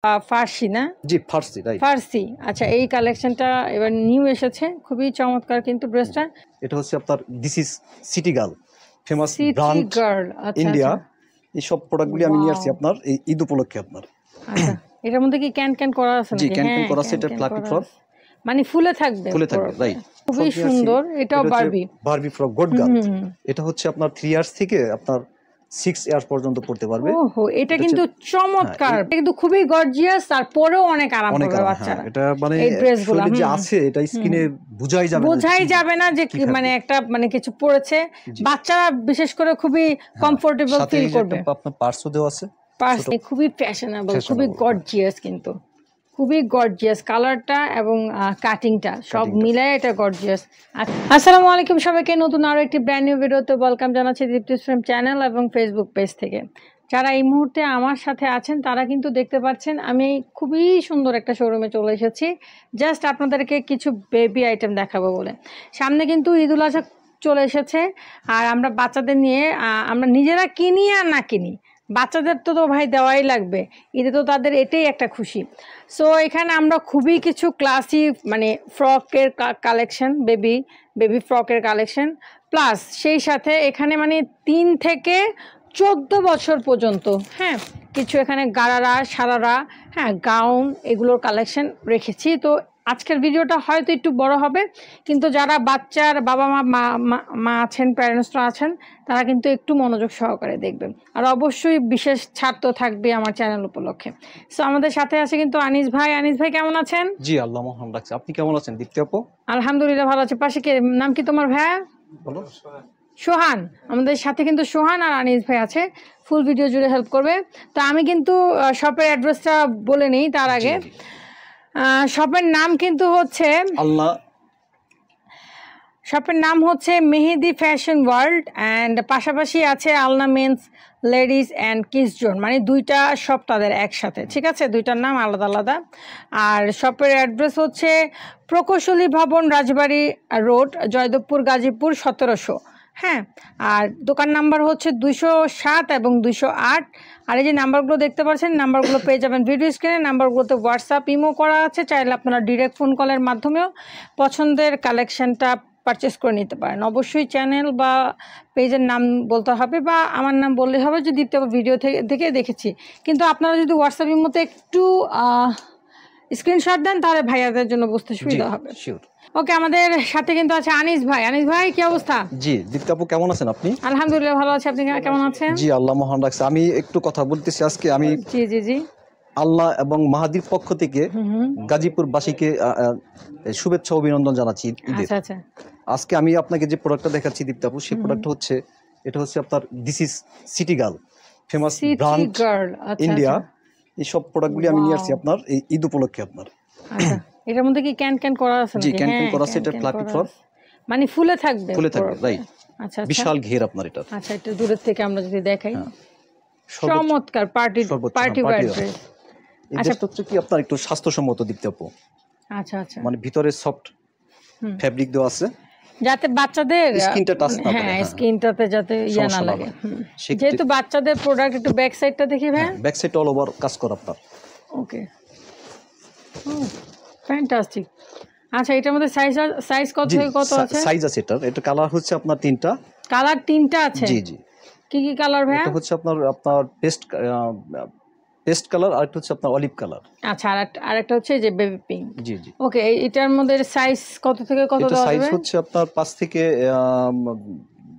ফার্সি না? জি ফার্সি, রাইট। ফার্সি। আচ্ছা, এই কালেকশনটা এবার নিউ এসেছে, খুবই চমৎকার কিন্তু ড্রেসটা। এটা হচ্ছে আপনার this is city girl, famous city brand girl. আচ্ছা ইন্ডিয়া। আচ্ছা। এই সব প্রোডাক্টগুলি আমি নিয়ে আসছি ওয়াও। আপনার এই ঈদ উপলক্ষে আপনার। আচ্ছা, এটার মধ্যে কি ক্যান ক্যান করা আছে জি নাকি? ক্যান ক্যান হ্যাঁ, করা আছে, ক্যান এটা ক্যান ফ্লাফি করা ফ্রক, আছে। মানে ফুলে থাকবে? ফুলে থাকবে, রাইট। খুবই সুন্দর। এটাও বারবি। বারবি ফ্রক গোট গার্ল। এটা হচ্ছে আপনার 3 ইয়ার্স থেকে আপনার 6 ইয়ার্স পর্যন্ত পড়তে পারবে। ওহো, এটা কিন্তু চমৎকার। এটা কিন্তু খুবই গর্জিয়াস, তারপরেও অনেক আরাম পাবে বাচ্চারা। এটা মানে এই ড্রেসগুলো যে আছে এটা স্কিনে বোঝাই যাবে না যে মানে একটা মানে কিছু পড়েছে। বাচ্চারা বিশেষ করে খুবই কমফোর্টেবল ফিল করবে। আপনার পার্সও দেওয়া আছে। খুবই ফ্যাশনেবল, খুবই গর্জিয়াস, কিন্তু খুবই গর্জিয়াস কালারটা এবং কাটিংটা সব মিলায় এটা গর্জিয়াস। আসসালামু আলাইকুম সবাইকে, নতুন আরো একটি ব্র্যান্ড নিউ ভিডিওতে ওয়েলকাম জানাচ্ছি দীপ্তিস ফ্রেম চ্যানেল এবং ফেসবুক পেজ থেকে। যারা এই মুহূর্তে আমার সাথে আছেন তারা কিন্তু দেখতে পাচ্ছেন আমি খুবই সুন্দর একটা শোরুমে চলে এসেছি, জাস্ট আপনাদেরকে কিছু বেবি আইটেম দেখাবো বলে। সামনে কিন্তু ঈদ উল আজহা চলে এসেছে, আর আমরা বাচ্চাদের নিয়ে আমরা নিজেরা কিনি আর না কিনি, বাচ্চাদের তো ভাই দেওয়াই লাগবে, ঈদে তো তাদের এটাই একটা খুশি। সো এখানে আমরা খুবই কিছু ক্লাসি মানে ফ্রকের কালেকশন, বেবি ফ্রকের কালেকশন, প্লাস সেই সাথে এখানে মানে 3 থেকে 14 বছর পর্যন্ত, হ্যাঁ, কিছু এখানে গারারা, সারারা, হ্যাঁ, গাউন, এগুলোর কালেকশন রেখেছি। তো আজকের ভিডিওটা হয়তো একটু বড় হবে, কিন্তু যারা বাচ্চার বাবা মা আছেন, প্যারেন্টসরা আছেন, তারা কিন্তু একটু মনোযোগ সহকারে দেখবেন। আর অবশ্যই বিশেষ ছাড় তো থাকবে আমার চ্যানেল উপলক্ষে। সো আমাদের সাথে আছে কিন্তু আনিস ভাই। আনিস ভাই কেমন আছেন? জি আল্লাহ মহান রাখছে। আপনি কেমন আছেন দীপ্তি আপু? আলহামদুলিল্লাহ ভালো আছে। পাশে কে, নাম কি তোমার ভাইয়া? বলো। সোহান। আমাদের সাথে কিন্তু সোহান আর আনিস ভাই আছে, ফুল ভিডিও জুড়ে হেল্প করবে। তো আমি কিন্তু শপের অ্যাড্রেসটা বলে নিই তার আগে। শপের নাম কিন্তু হচ্ছে শপের নাম হচ্ছে মেহেদি ফ্যাশন ওয়ার্ল্ড, অ্যান্ড পাশাপাশি আছে আলনা men's ladies and kids zone, মানে দুইটা শপ তাদের একসাথে, ঠিক আছে, দুইটার নাম আলাদা আলাদা। আর শপের অ্যাড্রেস হচ্ছে প্রকৌশলী ভবন, রাজবাড়ী রোড, জয়দেবপুর, গাজীপুর 1700। হ্যাঁ, আর দোকান নাম্বার হচ্ছে 207 এবং 208। আর এই যে নাম্বারগুলো দেখতে পাচ্ছেন, নাম্বারগুলো পেয়ে যাবেন ভিডিও স্ক্রিনে। নাম্বারগুলোতে হোয়াটসঅ্যাপ, ইমো করা আছে, চাইলে আপনারা ডিরেক্ট ফোন কলের মাধ্যমেও পছন্দের কালেকশনটা পারচেস করে নিতে পারেন। অবশ্যই চ্যানেল বা পেজের নাম বলতে হবে, বা আমার নাম বললেই হবে যে দীপ্তি ভিডিও থেকে দেখেছি। কিন্তু আপনারা যদি হোয়াটসঅ্যাপ ইমোতে একটু স্ক্রিনশট দেন তাহলে ভাইয়াদের জন্য বুঝতে সুবিধা হবে। ওকে, আমাদের সাথে কিন্তু আছে আনিস ভাই। আনিস ভাই কি অবস্থা? জি দীপ্তি আপু কেমন আছেন আপনি? আলহামদুলিল্লাহ ভালো আছি, আপনি কেমন আছেন? জি আল্লাহ মহান রাখছে। আমি একটু কথা বলতেছি আজকে। আমি জি জি জি আল্লাহ এবং মাহাদির পক্ষ থেকে গাজীপুর বাসীকে শুভেচ্ছা অভিনন্দন জানাচ্ছি। আচ্ছা আচ্ছা। আজকে আমি আপনাকে যে প্রোডাক্টটা দেখাচ্ছি দীপ্তি আপু, সেই প্রোডাক্টটা হচ্ছে, এটা হচ্ছে আপনার this is city girl, famous brand India. এই সব প্রোডাক্টগুলি আমি নিয়ে আসছি আপনার এই ঈদ উপলক্ষে আপনার। আচ্ছা, এটার মধ্যে কি ক্যান ক্যান করা আছে নাকি? জি ক্যান ক্যান করা আছে, এটা ফ্লাফি ফ্রক, মানে ফুলে থাকবে, রাইট। আচ্ছা, বিশাল ঘের আপনার এটা। আচ্ছা, একটু দূরের থেকে আমরা যদি দেখাই, চমৎকার পার্টি ওয়্যার ড্রেস। আচ্ছা, হচ্ছে কি আপনার একটু স্বাস্থ্যসম্মত দীপ্তি আপু। আচ্ছা আচ্ছা, মানে ভিতরে সফট ফ্যাব্রিক দেওয়া আছে, যাতে বাচ্চাদের স্কিনটা টাচ না করে, হ্যাঁ, স্কিনটাতে যাতে ইয়া না লাগে। যেহেতু বাচ্চাদের প্রোডাক্ট, একটু ব্যাক সাইডটা দেখি ভাই। ব্যাক সাইড অল ওভার কাজ করা আপনার। ওকে, ফ্যান্টাস্টিক। আচ্ছা, এটার মধ্যে সাইজ কত থেকে কত আছে? সাইজ আছে এটা কালার হচ্ছে আপনার 3টা। কালার 3টা আছে? জি জি। কি কি কালার ভাই? এটা হচ্ছে আপনার পেস্ট কালার, আর একটা হচ্ছে আপনার অলিভ কালার। আচ্ছা, আর একটা হচ্ছে যে বেবি পিঙ্ক। জি জি। ওকে, এটার মধ্যে সাইজ কত থেকে কত দেওয়া যাবে? সাইজ হচ্ছে আপনার 5 থেকে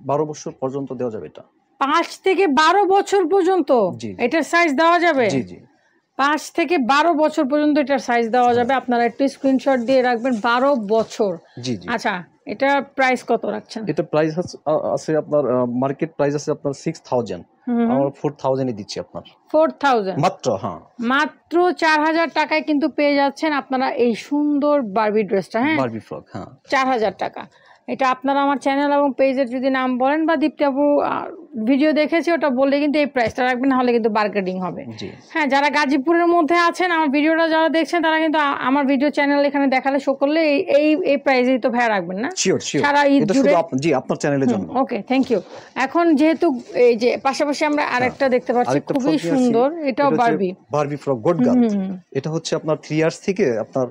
12 বছর পর্যন্ত দেওয়া যাবে। এটা 5 থেকে 12 বছর পর্যন্ত এটার সাইজ দেওয়া যাবে? জি জি। 5 থেকে 12 বছর পর্যন্ত এটার সাইজ দেওয়া যাবে। আপনারা একটু স্ক্রিনশট দিয়ে রাখবেন, 12 বছর। জি জি। আচ্ছা, এটা প্রাইস কত রাখছেন? এটা প্রাইস আছে আপনার, মার্কেট প্রাইস আছে আপনার 6000, আমরা 4000 এ দিচ্ছি আপনার। 4000 মাত্র? হ্যাঁ, মাত্র 4000 টাকায় কিন্তু পেয়ে যাচ্ছেন আপনারা এই সুন্দর বারবি ড্রেসটা। হ্যাঁ, বারবি ফ্রক, হ্যাঁ, 4000 টাকা। এটা আপনারা আমার চ্যানেল এবং পেজের যদি নাম বলেন বা দীপ্তি আপু ভিডিও দেখেছি ওটা বললে কিন্তু এই প্রাইসটা রাখবেন, নাহলে কিন্তু বার্গেনিং হবে। হ্যাঁ, যারা গাজীপুরের মধ্যে আছেন আমার ভিডিওটা যারা দেখছেন তারা কিন্তু আমার ভিডিও চ্যানেল এখানে দেখালে শো করলে এই প্রাইসেই তো ভাইয়া রাখবেন না? সারা ঈদ জুড়ে। জি, আপনার চ্যানেলের জন্য। ওকে, থ্যাংক ইউ। এখন যেহেতু এই যে পাশাপাশি আমরা আরেকটা দেখতে পাচ্ছি খুবই সুন্দর, এটাও বারবি ফ্রক গোট গার্ল। এটা হচ্ছে আপনার 3 ইয়ার্স থেকে আপনার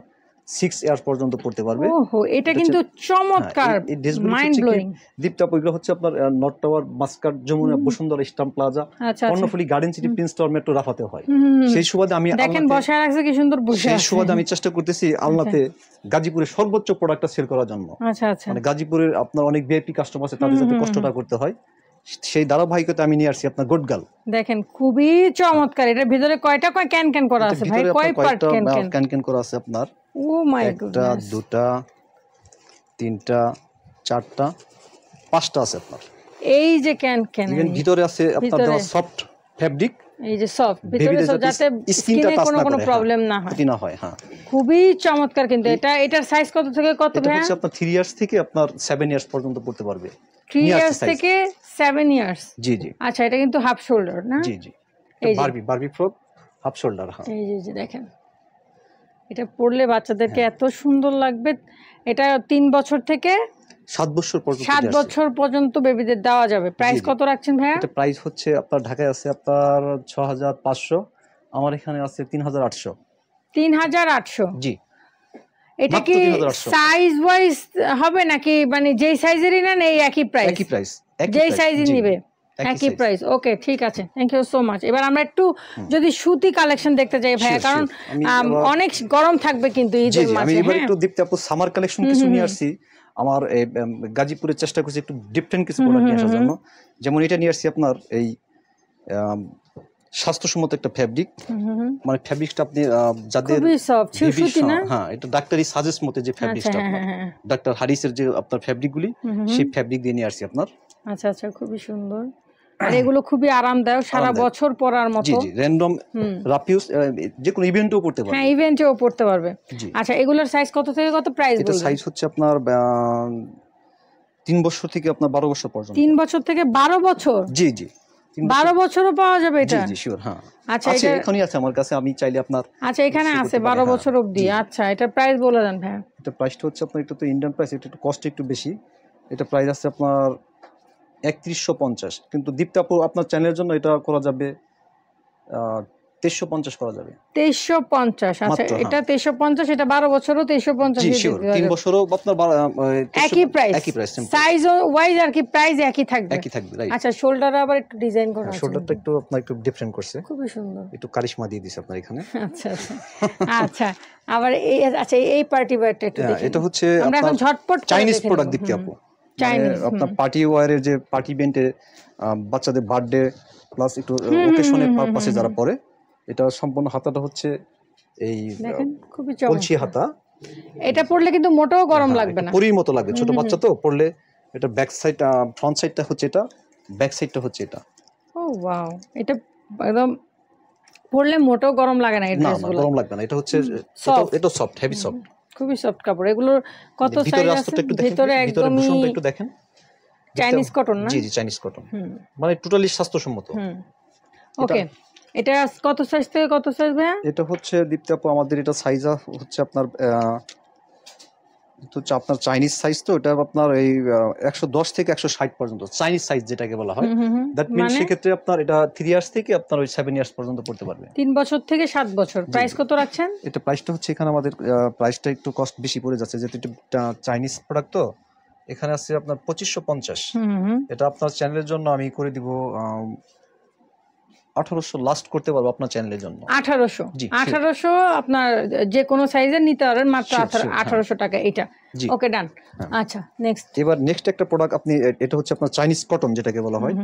6 ইয়ার্স পর্যন্ত পড়তে পারবে। ওহো, এটা কিন্তু চমৎকার, মাইন্ড ব্লোয়িং। দীপ্তি আপু এগুলো হচ্ছে আপনার north tower, Mascot, Jamuna, Bashundhara, স্টাম্প plaza, Karnaphuli, garden city, prince tower, metro, রাফাতে হয়। সেই সুবাদে আমি দেখেন বসায় রাখছে কি সুন্দর বসে আছে। সেই সুবাদে আমি চেষ্টা করতেছি আলনাতে গাজীপুরের সর্বোচ্চ প্রোডাক্টটা সেল করার জন্য। আচ্ছা আচ্ছা, মানে গাজীপুরের আপনার অনেক ভিআইপি কাস্টমার আছে, তাদের যাতে কষ্টটা করতে হয়, সেই ধারাবাহিকতা আমি নিয়ে আসছি আপনার গোট গার্ল। দেখেন খুবই চমৎকার। এটার ভিতরে কয়টা ক্যান ক্যান করা আছে ভাই? কয় পার্ট ক্যান ক্যান করা আছে আপনার? ও মাই গড, 1 2 3 4 5টা আছে আপনার। এই যে ক্যান ক্যান ইভেন ভিতরে আছে আপনার দেওয়া সফট ফেব্রিক, এই যে সফট ভিতরে, সব যাতে স্কিনে কোনো প্রবলেম না হয়, না হয়। হ্যাঁ, খুবই চমৎকার। কিন্তু এটার সাইজ কত থেকে কত ভাই? এটা হচ্ছে আপনার 3 ইয়ার্স থেকে আপনার 7 ইয়ার্স পর্যন্ত পড়তে পারবে। 3 ইয়ার্স থেকে 7 ইয়ার্স। জি জি। আচ্ছা, এটা কিন্তু হাফ শোল্ডার না? জি জি, বারবি ফ্রক হাফ শোল্ডার। হ্যাঁ, এই যে দেখেন, এটা পরলে বাচ্চাদেরকে এত সুন্দর লাগবে। এটা 3 বছর থেকে 7 বছর পর্যন্ত বেবিদের দেওয়া যাবে। প্রাইস কত রাখছেন ভাইয়া? এটা প্রাইস হচ্ছে আপনার ঢাকায় আছে আপনার 6500, আমার এখানে আছে 3800। 3800? জি। এটা কি সাইজ ওয়াইজ হবে নাকি মানে যেই সাইজেরই নেন এই একই প্রাইস? একই প্রাইস, যেই সাইজই নিবে একই প্রাইস। ওকে, ঠিক আছে, থ্যাংক ইউ সো মাচ। এবার আমরা একটু যদি সুতি কালেকশন দেখতে চাই ভাইয়া, কারণ অনেক গরম থাকবে কিন্তু ঈদের মাঝে। আমি এবার একটু দীপ্তি আপু সামার কালেকশন কিছু নিয়ে আসছি। আমার গাজীপুরে চেষ্টা করছি একটু ডিফারেন্ট কিছু প্রোডাক্ট নিয়ে আসার জন্য। যেমন এটা নিয়ে আসছি আপনার এই স্বাস্থ্যসম্মত একটা ফেব্রিক, মানে ফেব্রিকটা আপনি যাদের খুবই সফট সুতি না? হ্যাঁ, এটা ডাক্তারি সাজেস্ট মতে যে ফেব্রিকটা আপনার ডাক্তার হারিসের যে আপনার ফেব্রিকগুলি, সেই ফেব্রিক দিয়ে নিয়ে আসছি আপনার। আচ্ছা আচ্ছা, খুবই সুন্দর। আর এগুলো খুবই আরামদায়ক, সারা বছর পরার মতো। জি জি, র্যান্ডম রাফিউজ যে কোনো ইভেন্টেও পড়তে পারবে। হ্যাঁ, ইভেন্টেও পড়তে পারবে। আচ্ছা, এগুলোর সাইজ কত থেকে কত প্রাইস বলবেন? এটা সাইজ হচ্ছে আপনার 3 বছর থেকে আপনার 12 বছর পর্যন্ত। 3 বছর থেকে 12 বছর? জি জি, 12 বছরও পাওয়া যাবে এটা? জি জি, শিওর। হ্যাঁ, আচ্ছা, এটা এখনই আছে আমার কাছে, আমি চাইলে আপনার। আচ্ছা, এখানে আছে 12 বছর অবধি। আচ্ছা, এটা প্রাইস বলে দেন ভাই। এটা প্রাইসটা হচ্ছে আপনার, এটা তো ইন্ডিয়ান প্রাইস, এটা একটু কস্ট একটু বেশি। এটা প্রাইস আছে আপনার 3150, কিন্তু দীপ্তি আপু আপনার চ্যানেলের জন্য এটা করা যাবে 2350 করা যাবে। 2350? আচ্ছা, এটা 2350, এটা 12 বছরও 2350। জি শিওর, 3 বছরও আপনার একই প্রাইস, সাইজ ওয়াইজ আর কি প্রাইস একই থাকবে। রাইট। আচ্ছা, শোল্ডার আবার একটু ডিজাইন করা আছে, শোল্ডারটা একটু আপনার একটু ডিফারেন্ট করছে, খুবই সুন্দর, একটু কারিশমা দিয়ে দিয়েছে আপনার এখানে। আচ্ছা আচ্ছা আচ্ছা, আবার এই আচ্ছা এই পার্টি ওয়্যারটা একটু দেখি। এটা হচ্ছে আমরা এখন ঝটপট চাইনিজ প্রোডাক্ট দীপ্তি আপু। আপনার পার্টি ওয়্যারের যে পার্টি ইভেন্টে বাচ্চাদের বার্থডে প্লাস একটু ওকেশনের পারপাসে যারা পরে, এটা সম্পূর্ণ হাতাটা হচ্ছে এই দেখেন খুবই কলসি হাতা। এটা পরলে কিন্তু মোটেও গরম লাগবে না, পরির মতো লাগবে। ছোট বাচ্চা তো পরলে, এটা ব্যাক সাইড, ফ্রন্ট সাইডটা হচ্ছে এটা, ব্যাক সাইডটা হচ্ছে এটা। ও ওয়াও, এটা একদম পরলে মোটেও গরম লাগে না। এটা গরম লাগবে না, এটা হচ্ছে এটা সফট, হেভি সফট, খুবই সফট কাপড়। এগুলোর কত সাইজ আছে? ভিতরে একদমই একটু দেখেন, চাইনিজ কটন না? জি জি, চাইনিজ কটন, মানে টোটালি স্বাস্থ্যসম্মত। ওকে, এটা কত সাইজ থেকে কত সাইজ ভাইয়া? এটা হচ্ছে দীপ্তি আপু আমাদের এটা সাইজ হচ্ছে আপনার আপনার চাইনিজ সাইজ, তো এটা আপনার এই 110 থেকে 160 পর্যন্ত চাইনিজ সাইজ যেটাকে বলা হয়। দ্যাট মিন্স সেক্ষেত্রে আপনার এটা 3 ইয়ার্স থেকে আপনার ওই 7 ইয়ার্স পর্যন্ত পড়তে পারবে। 3 বছর থেকে 7 বছর। প্রাইস কত রাখছেন? এটা প্রাইসটা হচ্ছে এখানে আমাদের প্রাইসটা একটু কস্ট বেশি পড়ে যাচ্ছে, যেহেতু এটা চাইনিজ প্রোডাক্ট, তো এখানে আছে আপনার 2550। এটা আপনার চ্যানেলের জন্য আমি করে দিব 1800 লাস্ট করতে পারবো আপনার চ্যানেলের জন্য। 1800 আপনার যে কোনো সাইজের নিতে পারেন মাত্র 1800 টাকা এটা। ওকে, ডান। আচ্ছা, নেক্সট। এবার নেক্সট একটা প্রোডাক্ট আপনি, এটা হচ্ছে আপনার চাইনিজ কটন যেটাকে বলা হয়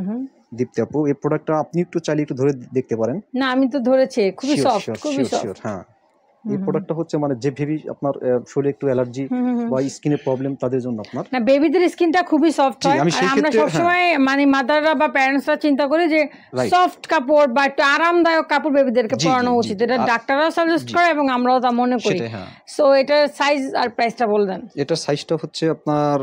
দীপ্তি আপু। এই প্রোডাক্টটা আপনি একটু চাইলে একটু ধরে দেখতে পারেন। না, আমি তো ধরেছি, খুবই সফট, খুবই সফট। হ্যাঁ, এই প্রোডাক্টটা হচ্ছে মানে যে বেবি আপনার শরীরে একটু অ্যালার্জি বা স্কিনের প্রবলেম তাদের জন্য আপনার না বেবিদের স্কিনটা খুবই সফট হয় আর আমরা সবসময় মানে মাদাররা বা প্যারেন্টসরা চিন্তা করি যে সফট কাপড় বা একটু আরামদায়ক কাপড় বেবিদেরকে পরানো উচিত, এটা ডাক্তাররাও সাজেস্ট করে এবং আমরাও তা মনে করি। সো এটার সাইজ আর প্রাইসটা বলবেন। এটার সাইজটা হচ্ছে আপনার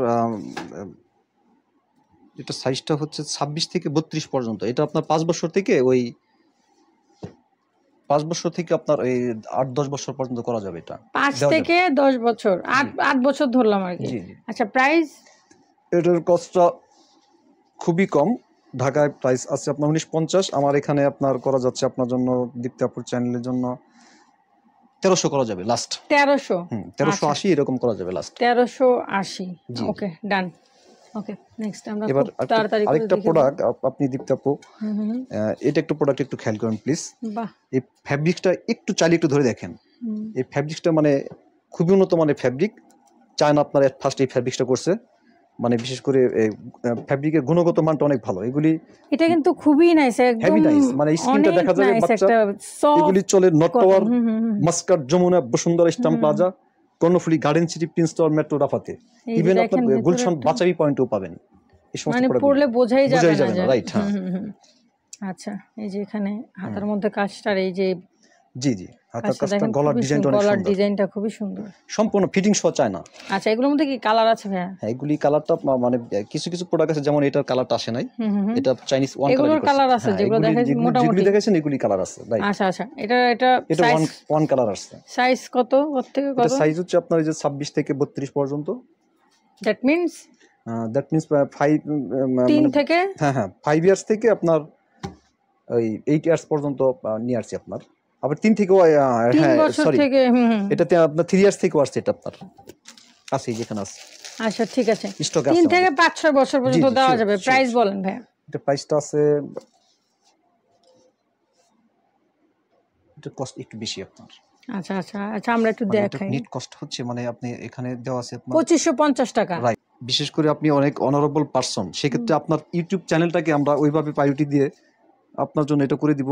এটা সাইজটা হচ্ছে 26 থেকে 32 পর্যন্ত। এটা আপনার 5 বছর থেকে ওই 5 বছর থেকে আপনার এই 8-10 বছর পর্যন্ত করা যাবে। এটা 5 থেকে 10 বছর, 8 বছর ধরলাম আর কি। আচ্ছা প্রাইস? এটার কস্টটা খুবই কম। ঢাকায় প্রাইস আছে আপনার 1950, আমার এখানে আপনার করা যাচ্ছে আপনার জন্য দীপ্তি আপুর চ্যানেলের জন্য 1300 করা যাবে লাস্ট। 1300? 1380 এরকম করা যাবে লাস্ট। 1380, ওকে ডান। ওকে নেক্সট আমরা এবার তাড়াতাড়ি আরেকটা প্রোডাক্ট আপনি দীপ্তি আপু, এটা একটু প্রোডাক্ট একটু খেয়াল করেন প্লিজ। বাহ, এই ফ্যাব্রিকটা একটু চালিয়ে একটু ধরে দেখেন। এই ফ্যাব্রিকটা মানে খুবই উন্নত মানের ফ্যাব্রিক। চায়না আপনার ফার্স্ট এই ফ্যাব্রিকটা করছে, মানে বিশেষ করে ফ্যাব্রিকের গুণগত মানটা অনেক ভালো। এটা কিন্তু খুবই নাইস, একদম হেভি নাইস, মানে স্কিনটা দেখা যাবে বাচ্চা। এগুলি চলে north tower, Mascot, Jamuna, Bashundhara, eastern plaza, Karnaphuli, garden city, prince tower, metro, রাফাতে, ইভেন আপনার গুলশান বাচাবি পয়েন্টও পাবেন। এই সমস্ত মানে পড়লে বোঝাই যাবে না, রাইট? হ্যাঁ। আচ্ছা এই যে এখানে হাতার মধ্যে কাজটার এই যে জি হাতার কাজটা, গলার ডিজাইনটা অনেক সুন্দর। গলার ডিজাইনটা খুবই সুন্দর, সম্পূর্ণ ফিটিং সহ চায়না। আচ্ছা এগুলোর মধ্যে কি কালার আছে ভাইয়া? হ্যাঁ এগুলি কালারটা মানে কিছু কিছু প্রোডাক্ট আছে, যেমন এটার কালারটা আসে নাই, এটা চাইনিজ ওয়ান কালার। এগুলোর কালার আছে যেগুলো দেখাচ্ছি মোটামুটি, যেগুলো দেখাচ্ছেন এগুলি কালার আছে। আচ্ছা এটা ওয়ান কালার আছে। সাইজ কত থেকে কত? এটা সাইজ হচ্ছে আপনার এই যে 26 থেকে 32 পর্যন্ত। দ্যাট মিন্স 5 3 থেকে 5 ইয়ার্স থেকে আপনার ওই 8 ইয়ার্স পর্যন্ত নিয়ে আসছে আপনার। আবার 3 থেকে সরি এটাতে আপনার 3 ইয়ার্স থেকে আসছে। এটা আপনার আছে যেখানে আছে। আচ্ছা ঠিক আছে, 3 থেকে 5-6 বছর পর্যন্ত দেওয়া যাবে। প্রাইস বলেন ভাই। এটা প্রাইসটা আছে, এটা কস্ট একটু বেশি আপনার। আচ্ছা আমরা একটু দেখাই। নেট কস্ট হচ্ছে মানে আপনি এখানে দেওয়া আছে আপনার 2550 টাকা। রাইট। বিশেষ করে আপনি অনেক অনারেবল পারসন, সেক্ষেত্রে আপনার ইউটিউব চ্যানেলটাকে আমরা ওইভাবে প্রায়োরিটি দিয়ে আপনার জন্য এটা করে দিব।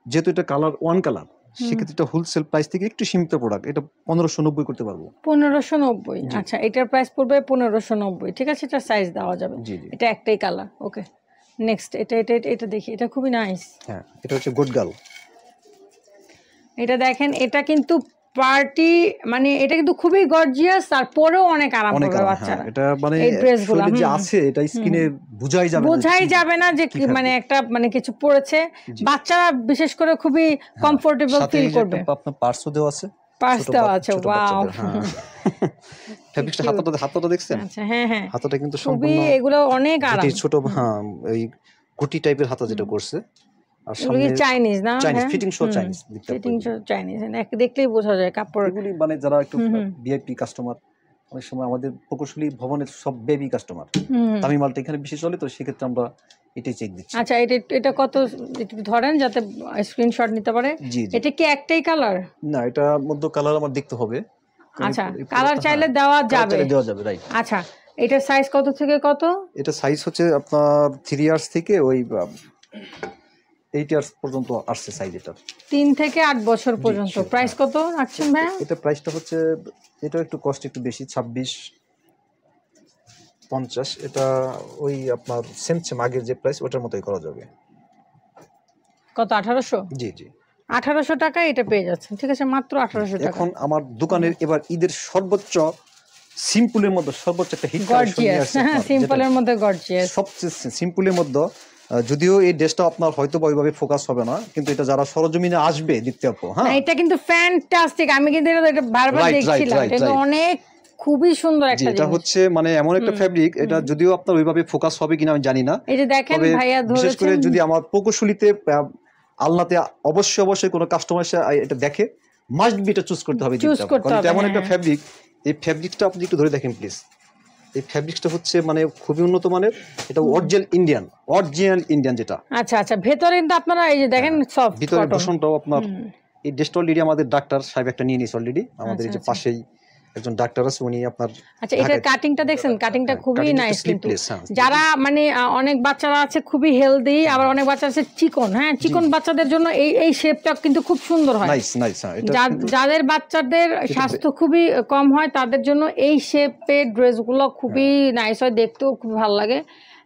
যেহেতু এটা কালার ওয়ান কালার, সেক্ষেত্রে এটা হোলসেল প্রাইস থেকে একটু সীমিত প্রোডাক্ট, এটা 1590 করতে পারবো। 1590? আচ্ছা এটার প্রাইস পড়বে 1590, ঠিক আছে। এটা সাইজ দেওয়া যাবে, এটা একটাই কালার। ওকে নেক্সট এটা দেখি, এটা খুবই নাইস। হ্যাঁ এটা হচ্ছে গুড গার্ল। এটা দেখেন, এটা কিন্তু পার্টি, মানে এটা কিন্তু খুবই গর্জিয়াস, আর পরেও অনেক আরাম করবে বাচ্চারা। এটা মানে এই ড্রেসগুলো যে আছে এটা স্কিনে বোঝাই যাবে না যে মানে একটা মানে কিছু পরেছে। বাচ্চারা বিশেষ করে খুবই কমফোর্টেবল ফিল করবে। আপনার পার্সও দেওয়া আছে, পার্স দেওয়া আছে। ওয়াও, ফেব্রিকটা হাতটা দেখছেন? আচ্ছা হ্যাঁ হাতটা কিন্তু সম্পূর্ণ এগুলো অনেক আরাম, ছোট এই গুটি টাইপের হাতা যেটা করছে। আর সামনে চাইনিজ না, চাইনিজ ফিটিং শো, চাইনিজ দেখলেই বোঝা যায় কাপড়। এগুলি মানে যারা একটু ভিআইপি কাস্টমার, অনেক সময় আমাদের প্রকৌশলী ভবনের সব বেবি কাস্টমার, দামি মালটা এখানে বেশি চলে, তো সেক্ষেত্রে আমরা এটাই চেক দিচ্ছি। আচ্ছা এটা কত একটু ধরেন যাতে স্ক্রিনশট নিতে পারে। এটা কি একটাই কালার? না, এটা মধ্য কালার আমার দেখতে হবে। আচ্ছা কালার চাইলে দেওয়া যাবে, রাইট। আচ্ছা এটার সাইজ কত থেকে কত? এটা সাইজ হচ্ছে আপনার 3 ইয়ার্স থেকে ওই 8 ইয়ার্স পর্যন্ত আসছে সাইজ। এটা 3 থেকে 8 বছর পর্যন্ত। প্রাইস কত রাখছেন ভাই? এটা প্রাইসটা হচ্ছে, এটা একটু কস্ট একটু বেশি, 2650। এটা ওই আপনার সেম আগের যে প্রাইস ওটার মতোই করা যাবে। কত? 1800? জি 1800 টাকায় এটা পেয়ে যাচ্ছেন, ঠিক আছে, মাত্র 1800 টাকা। এখন আমার দোকানের এবার ঈদের সর্বোচ্চ সিম্পলের মধ্যে সর্বোচ্চ একটা হিট কালেকশন নিয়ে আসছে। সিম্পলের মধ্যে গর্জিয়াস, সবচেয়ে সিম্পলের মধ্যে। যদিও এই ড্রেসটা আপনার হয়তো ওইভাবে ফোকাস হবে না, কিন্তু এটা যারা সরজমিনে আসবে দীপ্তি আপু, হ্যাঁ এটা কিন্তু ফ্যান্টাস্টিক। আমি কিন্তু এটা বারবার দেখছিলাম, এটা অনেক খুবই সুন্দর একটা জিনিস। এটা হচ্ছে মানে এমন একটা ফ্যাব্রিক, এটা যদিও আপনার ওইভাবে ফোকাস হবে কিনা আমি জানি না। এই যে দেখেন ভাইয়া ধরেছেন, বিশেষ করে যদি আমার প্রকৌশলীতে আলনাতে অবশ্যই কোনো কাস্টমার এটা দেখে মাস্ট বি এটা চুজ করতে হবে। কারণ এমন একটা ফ্যাব্রিক, এই ফ্যাব্রিকটা আপনি একটু ধরে দেখেন প্লিজ। এই ফ্যাব্রিকটা হচ্ছে মানে খুবই উন্নত মানের, এটা অরিজিনাল ইন্ডিয়ান যেটা। আচ্ছা ভেতরে কিন্তু আপনারা এই যে দেখেন সফট, ভিতরে কুশনটাও আপনার। এই ড্রেসটা অলরেডি আমাদের ডাক্তার সাহেব একটা নিয়ে নিয়েছে অলরেডি, আমাদের এই যে পাশেই একজন ডাক্তার আছে, উনি আপনার আচ্ছা এটার কাটিংটা দেখছেন, কাটিংটা খুবই নাইস কিন্তু যারা মানে অনেক বাচ্চারা আছে খুবই হেলদি, আবার অনেক বাচ্চা আছে চিকন, হ্যাঁ চিকন বাচ্চাদের জন্য এই শেপটা কিন্তু খুব সুন্দর হয়। Nice nice. যাদের বাচ্চাদের স্বাস্থ্য খুবই কম হয় তাদের জন্য এই শেপের ড্রেসগুলো খুবই নাইস হয়, দেখতেও খুব ভালো লাগে।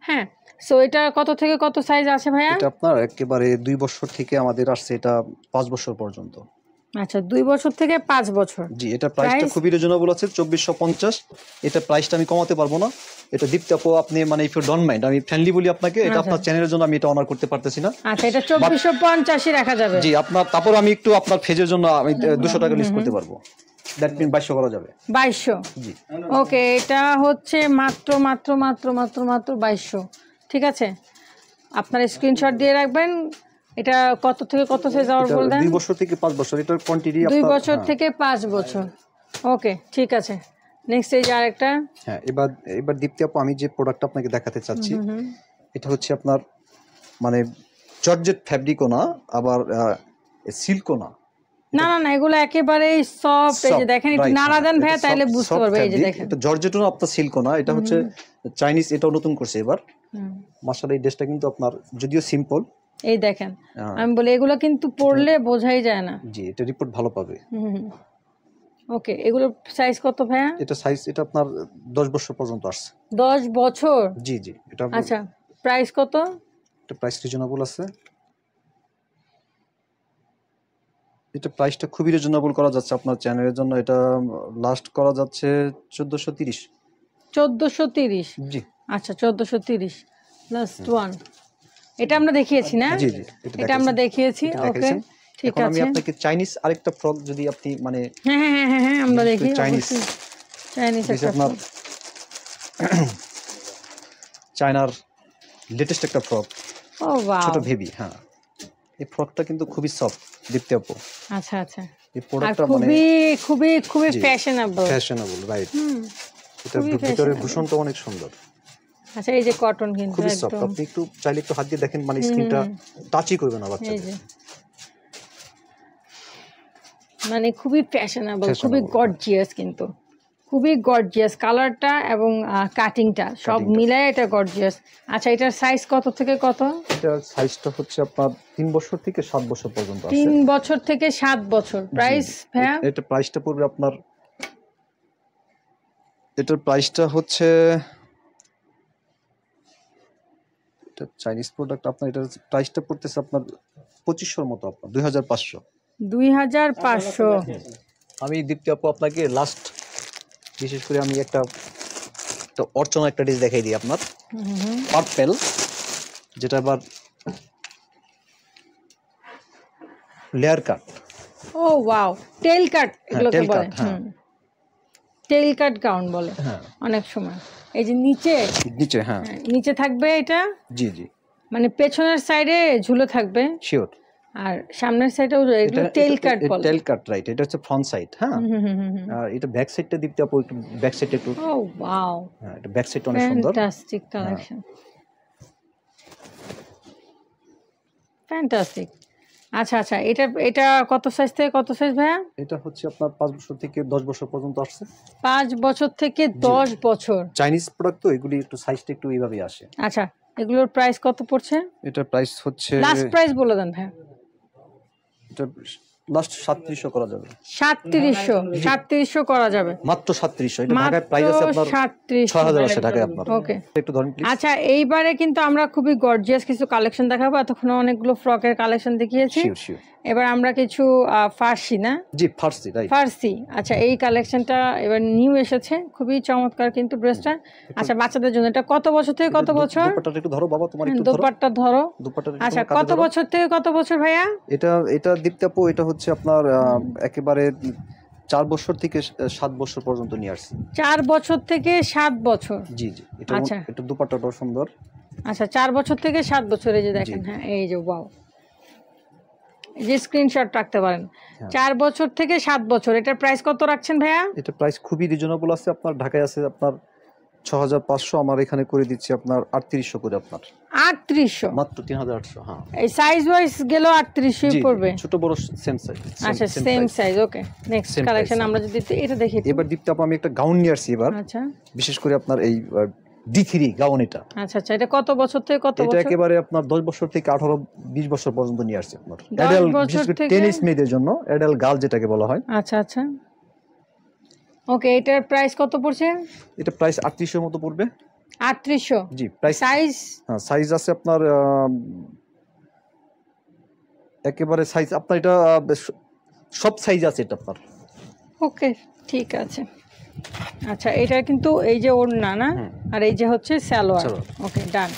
হ্যাঁ, সো এটা কত থেকে কত সাইজ আছে ভাইয়া? এটা আপনার একেবারে 2 বছর থেকে আমাদের আসছে এটা 5 বছর পর্যন্ত। আচ্ছা 2 বছর থেকে 5 বছর। জি, এটা প্রাইসটা খুবই রিজনেবল আছে 2450। এটা প্রাইসটা আমি কমাতে পারবো না। এটা দীপ্তি আপু আপনি মানে ইফ ইউ ডোন্ট মাইন্ড, আমি ফ্রেন্ডলি বলি আপনাকে, এটা আপনার চ্যানেলের জন্য আমি এটা অনার করতে পারতেছি না। আচ্ছা এটা 2450 রাখা যাবে। জি, আপনার তারপর আমি একটু আপনার ফেজের জন্য আমি 200 টাকা লিস্ট করতে পারবো। দ্যাট মিন 2200 করা যাবে। 2200। জি ওকে, এটা হচ্ছে মাত্র মাত্র মাত্র মাত্র মাত্র 2200। ঠিক আছে, আপনার স্ক্রিনশট দিয়ে রাখবেন। এটা কত থেকে কত সাইজ আবার বল দেন? 2 বছর থেকে 5 বছর, এটার কোয়ান্টিটি 2 বছর থেকে 5 বছর। ওকে ঠিক আছে, নেক্সট এই যে আরেকটা। হ্যাঁ, এবার দীপ্তি আপু আমি যে প্রোডাক্ট আপনাকে দেখাতে চাচ্ছি এটা হচ্ছে আপনার মানে জর্জেট ফ্যাব্রিকও না, আবার সিল্কও না। না না না, এগুলো একেবারেই সফট। এই যে দেখেন, একটু নাড়া দেন ভাইয়া তাহলে বুঝতে পারবে। এই যে দেখেন, এটা জর্জেটও না, আপনার সিল্কও না, এটা হচ্ছে চাইনিজ, এটাও নতুন করছে এবার। মাশাআল্লাহ, এই ড্রেসটা কিন্তু আপনার যদিও সিম্পল, এই দেখেন আমি বলি এগুলো কিন্তু পরলে বোঝাই যায় না। জি, এটা রিপোর্ট ভালো পাবে। ওকে, এগুলোর সাইজ কত ভাইয়া? এটা সাইজ এটা আপনার 10 বছর পর্যন্ত আসছে। 10 বছর? জি জি। এটা আচ্ছা, প্রাইস কত? এটা প্রাইস রিজনেবল আছে। এটা প্রাইসটা খুবই রিজনেবল করা যাচ্ছে আপনার চ্যানেলের জন্য। এটা লাস্ট করা যাচ্ছে 1430। 1430? জি। আচ্ছা 1430 লাস্ট ওয়ান। এটা আমরা দেখিয়েছি না? জি জি, এটা আমরা দেখিয়েছি। ওকে ঠিক আছে। আমি আপনাকে চাইনিজ আরেকটা ফ্রক যদি আপনি মানে হ্যাঁ হ্যাঁ হ্যাঁ হ্যাঁ আমরা দেখি। চাইনিজ একটা আপনার চায়নার লেটেস্ট একটা ফ্রক। ও ওয়াও, ছোট বেবি। হ্যাঁ, এই ফ্রকটা কিন্তু খুবই সফট দীপ্তি আপু। আচ্ছা আচ্ছা, এই প্রোডাক্টটা মানে খুবই খুবই খুবই ফ্যাশনেবল। Fashionable, right. এটার ভিতরে ভূষণটা অনেক সুন্দর। আচ্ছা এই যে কটন কিন্তু খুবই সফট, আপনি একটু চাইলে একটু হাত দিয়ে দেখেন, মানে স্কিনটা টাচই করবে না বাচ্চা। এই যে মানে খুবই ফ্যাশনেবল, খুবই গর্জিয়াস, কিন্তু খুবই গর্জিয়াস কালারটা এবং কাটিংটা সব মিলায় এটা গর্জিয়াস। আচ্ছা এটার সাইজ কত থেকে কত? এটার সাইজটা হচ্ছে আপনার 3 বছর থেকে 7 বছর পর্যন্ত আছে। 3 বছর থেকে 7 বছর। প্রাইস ভাইয়া? এটা প্রাইসটা পড়বে আপনার, এটার প্রাইসটা হচ্ছে, এটা চাইনিজ প্রোডাক্ট, আপনার এটার প্রাইসটা পড়তেছে আপনার 2500 এর মতো, আপনার 2500। 2500। আমি দীপ্তি আপু আপনাকে লাস্ট বিশেষ করে আমি একটা অর্চনা একটা ডিশ দেখাই দিই আপনার। পার্পেল, যেটা আবার লেয়ার কাট। ও ওয়াও, টেল কাট এগুলোকে বলে। টেল কাট গাউন বলে অনেক সময়। এই যে নিচে নিচে, হ্যাঁ নিচে থাকবে এটা। জি জি, মানে পেছনের সাইডে ঝুলে থাকবে শিওর। আর সামনের সাইডেও এগুলো টেল কাট বলে। টেল কাট, রাইট। এটা হচ্ছে ফ্রন্ট সাইড। হ্যাঁ, আর এটা ব্যাক সাইডটা দীপ্তি আপু একটু ব্যাক সাইডটা একটু। ও ওয়াও, হ্যাঁ, এটা ব্যাক সাইডটা অনেক সুন্দর। Fantastic collection, fantastic. আচ্ছা আচ্ছা, এটা কত সাইজ থেকে কত সাইজ ভাইয়া? এটা হচ্ছে আপনার 5 বছর থেকে 10 বছর পর্যন্ত আসছে। 5 বছর থেকে 10 বছর। চাইনিজ প্রোডাক্ট তো এগুলি একটু সাইজটা একটু এইভাবেই আসে। আচ্ছা, এগুলোর প্রাইস কত পড়ছে? এটা প্রাইস হচ্ছে, লাস্ট প্রাইস বলে দেন ভাইয়া। এটা লাস্ট 3700 করা যাবে। 3700 করা যাবে মাত্র 3700। এটা ঢাকায় প্রাইস আছে আপনার 6000 আছে ঢাকায় আপনার। ওকে একটু ধরেন প্লিজ। আচ্ছা এইবারে কিন্তু আমরা খুবই গর্জিয়াস কিছু কালেকশন দেখাবো। এতক্ষণ অনেকগুলো ফ্রকের কালেকশন দেখিয়েছি। Sure sure. এবার আমরা কিছু ফার্সি, না? জি, ফার্সি, রাইট। ফার্সি। আচ্ছা এই কালেকশনটা এবার নিউ এসেছে, খুবই চমৎকার কিন্তু ড্রেসটা। আচ্ছা বাচ্চাদের জন্য এটা কত বছর থেকে কত বছর? দুপাট্টাটা একটু ধরো বাবা, তোমার একটু ধরো। দুপাট্টা ধরো। দুপাট্টাটা আচ্ছা কত বছর থেকে কত বছর ভাইয়া? এটা দীপ্তি আপু এটা হচ্ছে আপনার একেবারে 4 বছর থেকে 7 বছর পর্যন্ত নিয়ে আসছে। 4 বছর থেকে 7 বছর। জি জি, এটা দুপাট্টাটাও সুন্দর। আচ্ছা 4 বছর থেকে 7 বছর, এই যে দেখেন। হ্যাঁ এই যে ওয়াও, যে স্ক্রিনশট রাখতে পারেন। 4 বছর থেকে 7 বছর। এটার প্রাইস কত রাখছেন ভাইয়া? এটা প্রাইস খুবই রিজনেবল আছে, আপনার ঢাকায় আছে আপনার 6500 আমার এখানে করে দিচ্ছি আপনার 3800 করে আপনার 3800 মাত্র 3800। হ্যাঁ, এই সাইজ ওয়াইজ গেল 3800 পড়বে, ছোট বড় সেম সাইজ। আচ্ছা সেম সাইজ। ওকে, নেক্সট কালেকশন আমরা যদি এটা দেখি। এবার দীপ্তি আপু আমি একটা গাউন নিয়ে আসছি এবার। আচ্ছা, বিশেষ করে আপনার এই D3 গাউন এটা। আচ্ছা আচ্ছা, এটা কত বছর থেকে কত বছর? এটা একেবারে আপনার 10 বছর থেকে 18-20 বছর পর্যন্ত নিয়ে আসছে আপনার। অ্যাডাল, বিশেষ করে টেনিস মেয়েদের জন্য অ্যাডাল গার্ল যেটাকে বলা হয়। আচ্ছা আচ্ছা, ওকে, এটার প্রাইস কত পড়ছে? এটা প্রাইস 3800 মতো পড়বে। 3800? জি। Price size? হ্যাঁ, সাইজ আছে আপনার একেবারে সাইজ আপনার এটা সব সাইজ আছে এটা আপনার। ওকে, ঠিক আছে। আচ্ছা, এটা কিন্তু এই যে ওড়না না, আর এই যে হচ্ছে সালোয়ার। ওকে, ডান।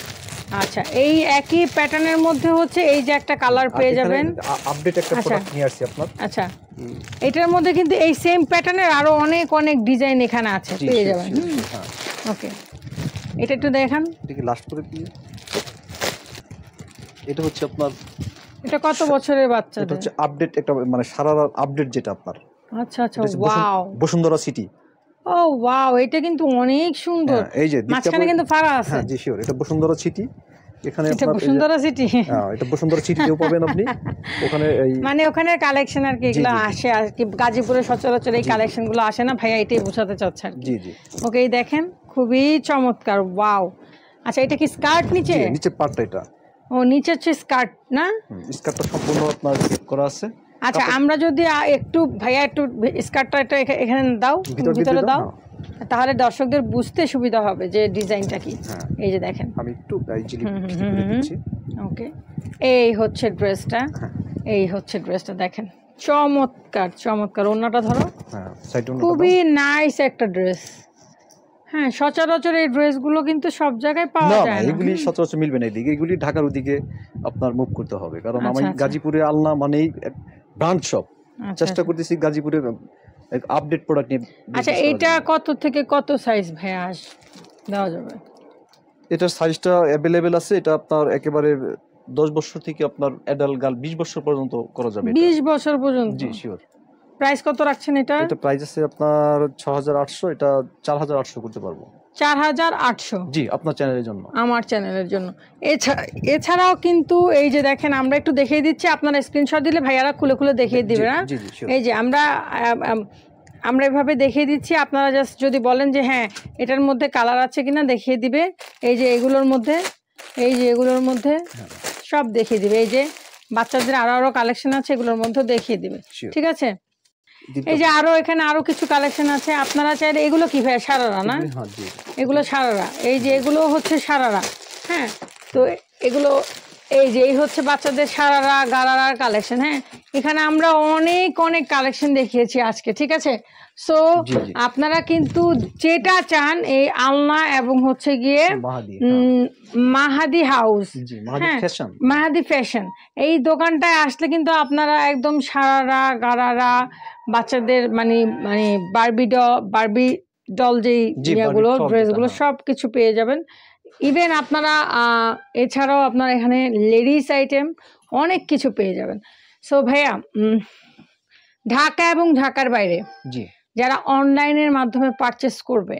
আচ্ছা, এই একই প্যাটার্নের মধ্যে হচ্ছে এই যে একটা কালার পেয়ে যাবেন। আপডেট একটা প্রোডাক্ট নিয়ে আসছি আপনার। আচ্ছা, এটার মধ্যে কিন্তু এই সেম প্যাটার্নের আরো অনেক অনেক ডিজাইন এখানে আছে, পেয়ে যাবেন। ওকে, এটা একটু দেখান। এটাকে লাস্ট করে দিয়ে, এটা হচ্ছে আপনার, এটা কত বছরের বাচ্চা? এটা হচ্ছে আপডেট একটা, মানে সারারা আপডেট যেটা আপনার। আচ্ছা আচ্ছা, ওয়াও, বসুন্ধরা সিটি। ও ওয়াও, এটা কিন্তু অনেক সুন্দর। এই যে মাঝখানে কিন্তু ফাড়া আছে। হ্যাঁ জি, শিওর, এটা বসুন্ধরা সিটি। এখানে এটা বসুন্ধরা সিটি। হ্যাঁ, এটা বসুন্ধরা সিটিতেও পাবেন আপনি। ওখানে এই মানে ওখানে কালেকশন আর কি এগুলো আসে আর কি, গাজীপুরে সচরাচর এই কালেকশনগুলো আসে না ভাইয়া, এটাই বোঝাতে চাচ্ছে আর কি। জি জি। ওকে, এই দেখেন খুবই চমৎকার, ওয়াও। আচ্ছা, এটা কি স্কার্ট নিচে? নিচে পাটটা এটা। ও, নিচে হচ্ছে স্কার্ট না? স্কার্টটা সম্পূর্ণ আপনার করা আছে। আচ্ছা, আমরা যদি একটু ভাইয়া একটু স্কার্টটা এটা এখানে দাও, ভিতরে দাও, তাহলে দর্শকদের বুঝতে সুবিধা হবে যে ডিজাইনটা কি। এই যে দেখেন, আমি একটু দিচ্ছি। ওকে, এই হচ্ছে ড্রেসটা, এই হচ্ছে ড্রেসটা, দেখেন চমৎকার চমৎকার। ওড়নাটা ধরো। হ্যাঁ, খুবই নাইস একটা ড্রেস। হ্যাঁ, সচরাচর এই ড্রেসগুলো কিন্তু সব জায়গায় পাওয়া যায় না। এগুলি সচরাচর মিলবে না এদিকে, এগুলি ঢাকার ওদিকে আপনার মুভ করতে হবে, কারণ আমি গাজীপুরে আলনা মানেই ব্র্যান্ড শপ। চেষ্টা করতেছি গাজীপুরে আপডেট প্রোডাক্ট নিয়ে। আচ্ছা, এটা কত থেকে কত সাইজ ভাইয়া দেওয়া যাবে? এটার সাইজটা অ্যাভেলেবেল আছে। এটা আপনার একেবারে 10 বছর থেকে আপনার অ্যাডাল্ট গার্ল 20 বছর পর্যন্ত করা যাবে। 20 বছর পর্যন্ত? জি, শিওর। প্রাইস কত রাখছেন এটা? এটা প্রাইস আছে আপনার 6800, এটা 4800 করতে পারবো। 4800? জি, আপনার চ্যানেলের জন্য, আমার চ্যানেলের জন্য। এছাড়াও কিন্তু এই যে দেখেন, আমরা একটু দেখিয়ে দিচ্ছি, আপনারা স্ক্রিনশট দিলে ভাইয়ারা খুলে খুলে দেখিয়ে দিবে না। এই যে আমরা এভাবে দেখিয়ে দিচ্ছি, আপনারা জাস্ট যদি বলেন যে হ্যাঁ এটার মধ্যে কালার আছে কিনা দেখিয়ে দিবে। এই যে এগুলোর মধ্যে, এই যে এগুলোর মধ্যে সব দেখিয়ে দিবে। এই যে বাচ্চাদের আরো কালেকশন আছে, এগুলোর মধ্যে দেখিয়ে দিবে। ঠিক আছে, এই যে আরো এখানে আরো কিছু কালেকশন আছে, আপনারা চাইলে। এগুলো কি ভাই, সারারা না? এগুলো সারারা। এই যে এগুলো হচ্ছে সারারা। হ্যাঁ, তো এগুলো এই যে এই হচ্ছে বাচ্চাদের সারারা গারারার কালেকশন। হ্যাঁ, এখানে আমরা অনেক অনেক কালেকশন দেখিয়েছি আজকে। ঠিক আছে, সো আপনারা কিন্তু যেটা চান, এই আলনা এবং হচ্ছে গিয়ে মাহাদি হাউস, মাহাদি ফ্যাশন, এই দোকানটায় আসলে কিন্তু আপনারা একদম সারারা গারারা বাচ্চাদের মানে মানে বারবি ডল যেই ইয়েগুলো, ড্রেসগুলো সব কিছু পেয়ে যাবেন। ইভেন আপনারা এছাড়াও আপনারা এখানে লেডিস আইটেম অনেক কিছু পেয়ে যাবেন। সো ভাইয়া, ঢাকা এবং ঢাকার বাইরে যারা অনলাইনের মাধ্যমে পারচেস করবে,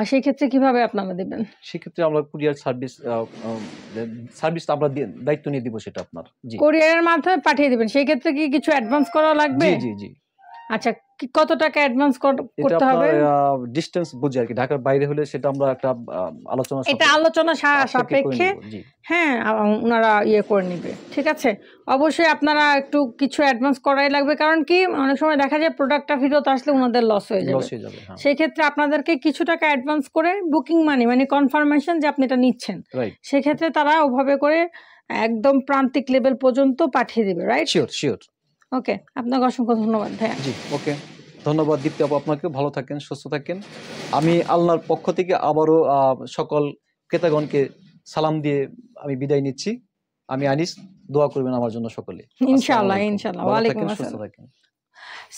সেই ক্ষেত্রে কিভাবে আপনারা দিবেন? সেক্ষেত্রে আমরা কুরিয়ার সার্ভিস আমরা দায়িত্ব নিয়ে দিব, সেটা আপনার কুরিয়ারের মাধ্যমে পাঠিয়ে দিবেন। সেই ক্ষেত্রে কি কিছু অ্যাডভান্স করা লাগবে? জি জি। আচ্ছা, কত টাকা অ্যাডভান্স করতে হবে? ডিসটেন্স বুঝে আর কি, ঢাকার বাইরে হলে সেটা আমরা একটা আলোচনা সাপেক্ষে হ্যাঁ ওনারা ইয়ে করে নিবে। ঠিক আছে, অবশ্যই আপনারা একটু কিছু অ্যাডভান্স করাই লাগবে, কারণ কি অনেক সময় দেখা যায় প্রোডাক্টটা ফেরত আসলে ওনাদের লস হয়ে যাবে। সেই ক্ষেত্রে আপনাদেরকে কিছু টাকা অ্যাডভান্স করে বুকিং মানি মানে কনফার্মেশন যে আপনি এটা নিচ্ছেন, সেক্ষেত্রে তারা ওভাবে করে একদম প্রান্তিক লেভেল পর্যন্ত পাঠিয়ে দিবে। রাইট? শিওর। ওকে, আপনাকে অসংখ্য ধন্যবাদ ভাইয়া। জি, ওকে, ধন্যবাদ দীপ্তি আপু, আপনাকে ভালো থাকেন, সুস্থ থাকেন। আমি আল্লাহর পক্ষ থেকে আবারও সকল ক্রেতাগণকে সালাম দিয়ে আমি বিদায় নিচ্ছি। আমি আনিস, দোয়া করবেন আমার জন্য সকলে। ইনশাআল্লাহ ইনশাআল্লাহ। ওয়ালাইকুম আসসালাম।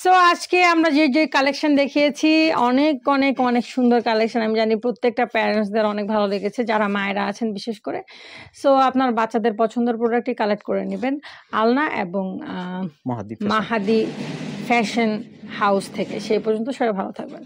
সো আজকে আমরা যে যে কালেকশন দেখিয়েছি, অনেক অনেক অনেক সুন্দর কালেকশন। আমি জানি প্রত্যেকটা প্যারেন্টসদের অনেক ভালো লেগেছে, যারা মায়েরা আছেন বিশেষ করে। সো আপনার বাচ্চাদের পছন্দের প্রোডাক্টই কালেক্ট করে নেবেন আলনা এবং মাহাদি ফ্যাশন হাউস থেকে। সেই পর্যন্ত সবাই ভালো থাকবেন।